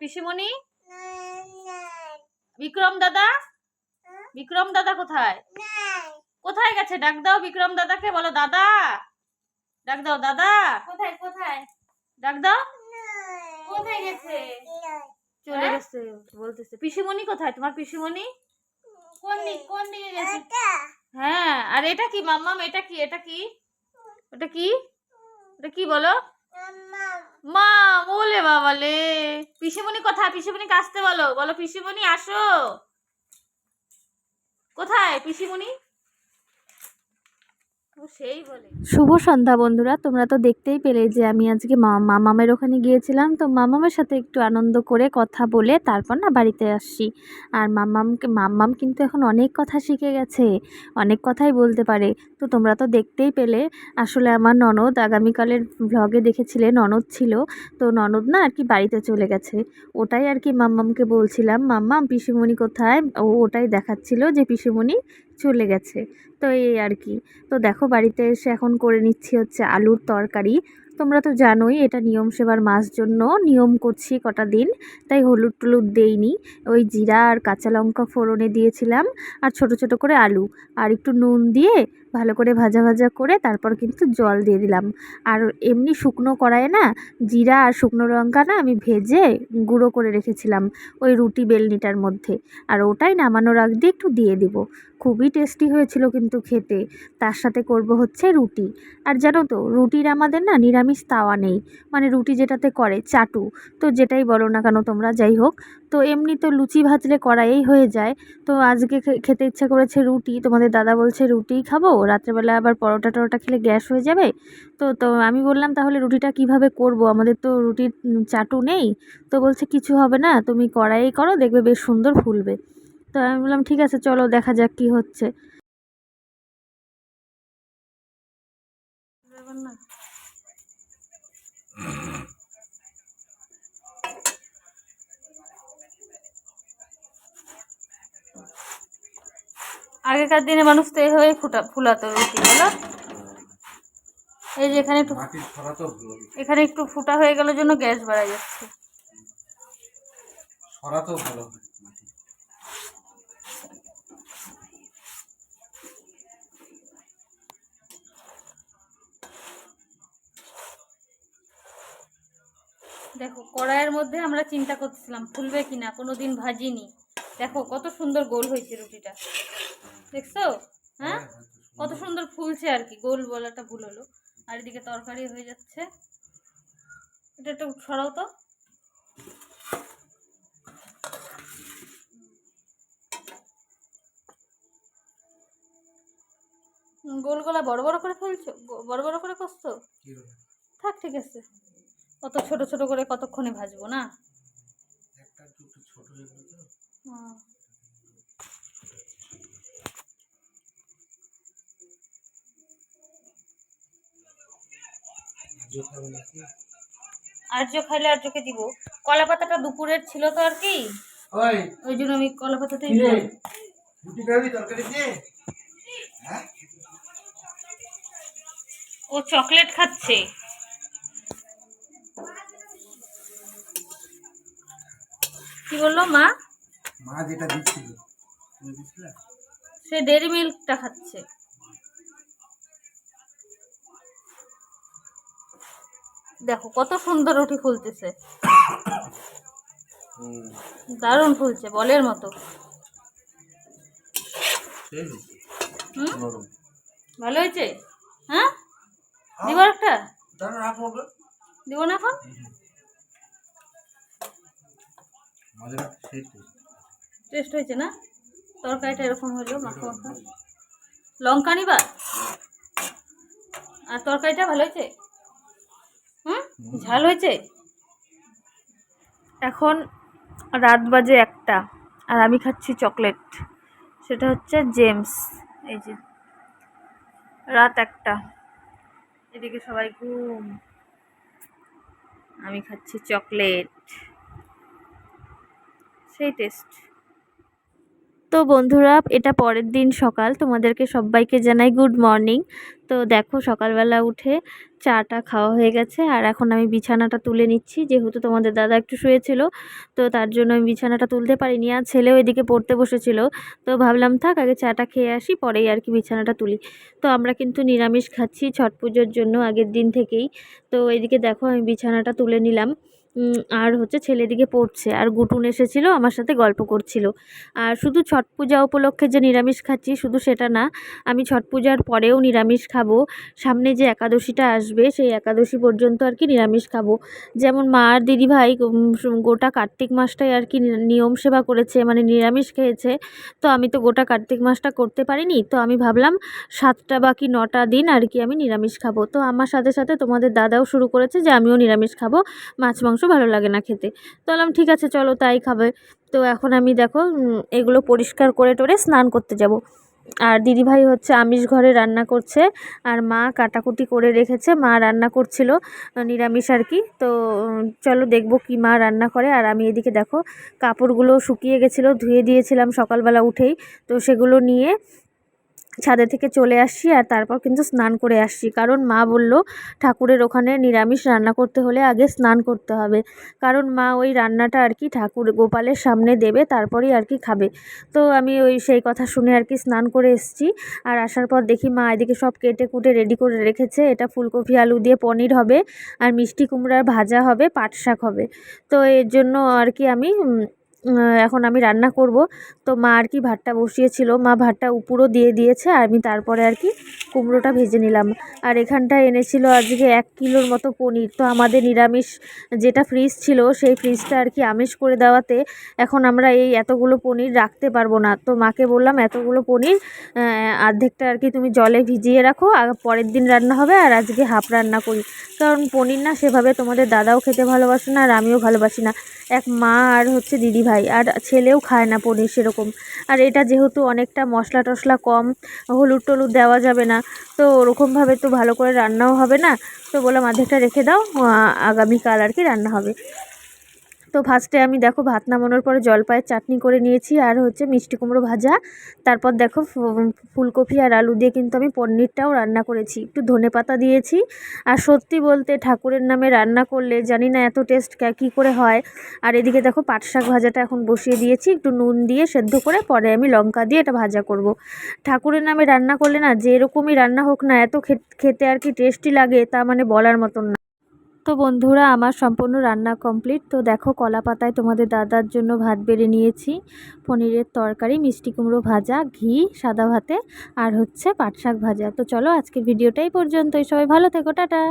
পিসিমণি, বিক্রম দাদা, বিক্রম দাদা কোথায়? কোথায় গেছে? ডাক দাও বিক্রম দাদাকে, বলো দাদা, ডাক দাও দাদা। কোথায় কোথায়? ডাক দাও। কোথায় গেছে? চলে গেছে বলতেছে। পিসিমণি কোথায়? তোমার পিসিমণি কোন দিকে গেছে? হ্যাঁ, আর এটা কি মাম্মাম? এটা কি? এটা কি? এটা কি? এটা কি বলো? মা বলে বাবালে। পিসিমণি কোথায়? পিসিমণিকে আসতে বলো, বলো পিসিমণি আসো। কোথায় পিসিমণি? সেই বলে। শুভ সন্ধ্যা বন্ধুরা, তোমরা তো দেখতেই পেলে যে আমি আজকে মামামের ওখানে গিয়েছিলাম। তো মামামের সাথে একটু আনন্দ করে কথা বলে তারপর না বাড়িতে আসছি। আর মাম্মাম কিন্তু এখন অনেক কথা শিখে গেছে, অনেক কথাই বলতে পারে। তো তোমরা তো দেখতেই পেলে, আসলে আমার ননদ আগামীকালের ভ্লগে দেখেছিলে ননদ ছিল। তো ননদ না আর কি বাড়িতে চলে গেছে, ওটাই আর কি মাম্মামকে বলছিলাম, মাম্মাম পিসিমণি কোথায়? ওটাই দেখাচ্ছিল যে পিসিমণি চলে গেছে। তো এই আর কি। তো দেখো বাড়িতে এসে এখন করে নিচ্ছি হচ্ছে আলুর তরকারি। তোমরা তো জানোই এটা নিয়ম সেবার মাস জন্য নিয়ম করছি কটা দিন, তাই হলুদ টলুদ দেইনি। ওই জিরা আর কাঁচা লঙ্কা ফোড়নে দিয়েছিলাম, আর ছোট ছোট করে আলু আর একটু নুন দিয়ে ভালো করে ভাজা ভাজা করে তারপর কিন্তু জল দিয়ে দিলাম। আর এমনি শুকনো কড়াইয়ে না জিরা আর শুকনো লঙ্কা না আমি ভেজে গুঁড়ো করে রেখেছিলাম ওই রুটি বেলনিটার মধ্যে, আর ওটাই নামানোর আগ দিয়ে একটু দিয়ে দিব। খুবই টেস্টি হয়েছিল কিন্তু খেতে। তার সাথে করব হচ্ছে রুটি। আর জানো তো রুটির আমাদের না নিরামিষ তাওয়া নেই, মানে রুটি যেটাতে করে চাটু, তো যেটাই বলো না কেন তোমরা, যাই হোক। তো এমনি তো লুচি ভাজলে কড়াইয়েই হয়ে যায়। তো আজকে খেতে ইচ্ছা করেছে রুটি, তোমাদের দাদা বলছে রুটিই খাবো, রাত্রেবেলা আবার পরোটা টরোটা খেলে গ্যাস হয়ে যাবে। তো তো আমি বললাম তাহলে রুটিটা কিভাবে করব, আমাদের তো রুটির চাটু নেই। তো বলছে কিছু হবে না, তুমি কড়াইয়েই করো, দেখবে বেশ সুন্দর ফুলবে। তো আমি বললাম ঠিক আছে চলো দেখা যাক কি হচ্ছে। আগেকার দিনে মানুষ তো এভাবেই ফুলাতো রুটি, বলো। এই যে এখানে একটু এখানে একটু ফুটা হয়ে গেল জন্য গ্যাস বাড়া যাচ্ছে। দেখো কড়াইয়ের মধ্যে আমরা চিন্তা করতেছিলাম ফুলবে কিনা, কোনোদিন ভাজিনি। দেখো কত সুন্দর গোল হয়েছে রুটিটা, দেখছো? হ্যাঁ, কত সুন্দর ফুলছে আর কি, গোল বলাটা ভুল হলো। আর এদিকে তরকারি হয়ে যাচ্ছে। এটা একটু সরাও তো। গোল গলা বড় বড় করে ফেলছো, বড় বড় করে করছো? থাক ঠিক আছে, কত ছোট ছোট করে কতক্ষণে ভাজবো না। আর্য খাইলে আর্যকে দিব। কলা পাতাটা দুপুরের ছিল তো আর কি, ওই জন্য আমি কলা পাতাটাই দিলাম। ও চকলেট খাচ্ছে। কি বললো মা? মা যেটা দিচ্ছিল সে ডেরি মিল্কটা খাচ্ছে। দেখো কত সুন্দর রুটি ফুলতেছে, দারুণ ফুলছে বলের মতো। ভালো হয়েছে? হ্যাঁ, দিব একটা, দিব না এখন? টেস্ট হয়েছে না? তরকারিটা এরকম হলো মাখা মাখা। লঙ্কা নিবা? আর তরকারিটা ভালো হয়েছে? ঝাল হয়েছে? এখন রাত বাজে 1টা, আর আমি খাচ্ছি চকলেট, সেটা হচ্ছে জেমস। এই যে রাত 1টা, এদিকে সবাই ঘুম, আমি খাচ্ছি চকলেট, সেই টেস্ট। তো বন্ধুরা, এটা পরের দিন সকাল, তোমাদেরকে সবাইকে জানাই গুড মর্নিং। তো দেখো সকালবেলা উঠে চাটা খাওয়া হয়ে গেছে, আর এখন আমি বিছানাটা তুলে নিচ্ছি, যেহেতু তোমাদের দাদা একটু শুয়েছিল, তো তার জন্য আমি বিছানাটা তুলতে পারিনি। আর ছেলেও এদিকে পড়তে বসেছিল, তো ভাবলাম থাক আগে চাটা খেয়ে আসি, পরেই আর কি বিছানাটা তুলি। তো আমরা কিন্তু নিরামিষ খাচ্ছি ছট পুজোর জন্য আগের দিন থেকেই। তো এদিকে দেখো আমি বিছানাটা তুলে নিলাম। আর হচ্ছে ছেলে দিকে পড়ছে, আর গুটুন এসেছিল আমার সাথে গল্প করছিল। আর শুধু ছট পূজা উপলক্ষে যে নিরামিষ খাচ্ছি শুধু সেটা না, আমি ছট পূজার পরেও নিরামিষ খাবো। সামনে যে একাদশীটা আসবে সেই একাদশী পর্যন্ত আর কি নিরামিষ খাবো। যেমন মা আর দিদিভাই গোটা কার্তিক মাসটাই আর কি নিয়ম সেবা করেছে, মানে নিরামিষ খেয়েছে। তো আমি তো গোটা কার্তিক মাসটা করতে পারিনি, তো আমি ভাবলাম 7টা বা কি 9টা দিন আর কি আমি নিরামিষ খাবো। তো আমার সাথে সাথে তোমাদের দাদাও শুরু করেছে যে আমিও নিরামিষ খাবো, মাছ মাংস ভালো লাগে না খেতে। তো বললাম ঠিক আছে চলো তাই খাবে। তো এখন আমি দেখো এগুলো পরিষ্কার করে টোরে স্নান করতে যাব। আর দিদিভাই হচ্ছে আমিষ ঘরে রান্না করছে, আর মা কাটাকুটি করে রেখেছে, মা রান্না করছিল নিরামিষ আর কি। তো চলো দেখবো কি মা রান্না করে। আর আমি এদিকে দেখো কাপড়গুলো শুকিয়ে গেছিলো, ধুয়ে দিয়েছিলাম সকালবেলা উঠেই, তো সেগুলো নিয়ে ছাদে থেকে চলে আসছি, আর তারপর কিন্তু স্নান করে আসছি, কারণ মা বলল ঠাকুরের ওখানে নিরামিষ রান্না করতে হলে আগে স্নান করতে হবে, কারণ মা ওই রান্নাটা আর কি ঠাকুর গোপালের সামনে দেবে, তারপরেই আর কি খাবে। তো আমি ওই সেই কথা শুনে আর কি স্নান করে এসেছি। আর আসার পর দেখি মা এদিকে সব কেটে কুটে রেডি করে রেখেছে। এটা ফুলকপি আলু দিয়ে পনির হবে, আর মিষ্টি কুমড়ার ভাজা হবে, পাট শাক হবে। তো এর জন্য আর কি আমি এখন আমি রান্না করব। তো মা আর কি ভাতটা বসিয়েছিল, মা ভাতটা উপরও দিয়ে দিয়েছে, আর আমি তারপরে আর কি কুমড়োটা ভেজে নিলাম। আর এখানটায় এনেছিল আজকে 1 কিলোর মতো পনির। তো আমাদের নিরামিষ যেটা ফ্রিজ ছিল সেই ফ্রিজটা আর কি আমিষ করে দেওয়াতে এখন আমরা এই এতগুলো পনির রাখতে পারবো না। তো মাকে বললাম এতগুলো পনির অর্ধেকটা আর কি তুমি জলে ভিজিয়ে রাখো, আর পরের দিন রান্না হবে, আর আজকে হাফ রান্না করি। কারণ পনির না সেভাবে তোমাদের দাদাও খেতে ভালোবাসে না, আর আমিও ভালোবাসি না। এক মা আর হচ্ছে দিদিভাই, আর ছেলেও খায় না পনির সেরকম। আর এটা যেহেতু অনেকটা মশলা টশলা কম, হলুদ টলুদ দেওয়া যাবে না, তো ওরকমভাবে তো ভালো করে রান্নাও হবে না। তো বললাম অর্ধেকটা রেখে দাও, আগামীকাল আর কি রান্না হবে। তো ফার্স্টে আমি দেখো ভাত নামানোর পরে জলপাইয়ের চাটনি করে নিয়েছি, আর হচ্ছে মিষ্টি কুমড়ো ভাজা। তারপর দেখো ফুলকপি আর আলু দিয়ে কিন্তু আমি পনিরটাও রান্না করেছি, একটু ধনেপাতা দিয়েছি। আর সত্যি বলতে ঠাকুরের নামে রান্না করলে জানি না এত টেস্ট কী করে হয়। আর এদিকে দেখো পাট শাক ভাজাটা এখন বসিয়ে দিয়েছি, একটু নুন দিয়ে সেদ্ধ করে, পরে আমি লঙ্কা দিয়ে এটা ভাজা করব। ঠাকুরের নামে রান্না করলে না যেরকমই রান্না হোক না, এত খেতে আর কি টেস্টি লাগে, তা মানে বলার মতন না। তো বন্ধুরা, আমার সম্পূর্ণ রান্না কমপ্লিট। তো দেখো কলা পাতায় তোমাদের দাদার জন্য ভাত বেড়ে নিয়েছি, পনিরের তরকারি, মিষ্টি কুমড়ো ভাজা, ঘি, সাদা ভাতে, আর হচ্ছে পাট শাক ভাজা। তো চলো আজকের ভিডিওটাই পর্যন্তই, সবাই ভালো থেকো, টাটা।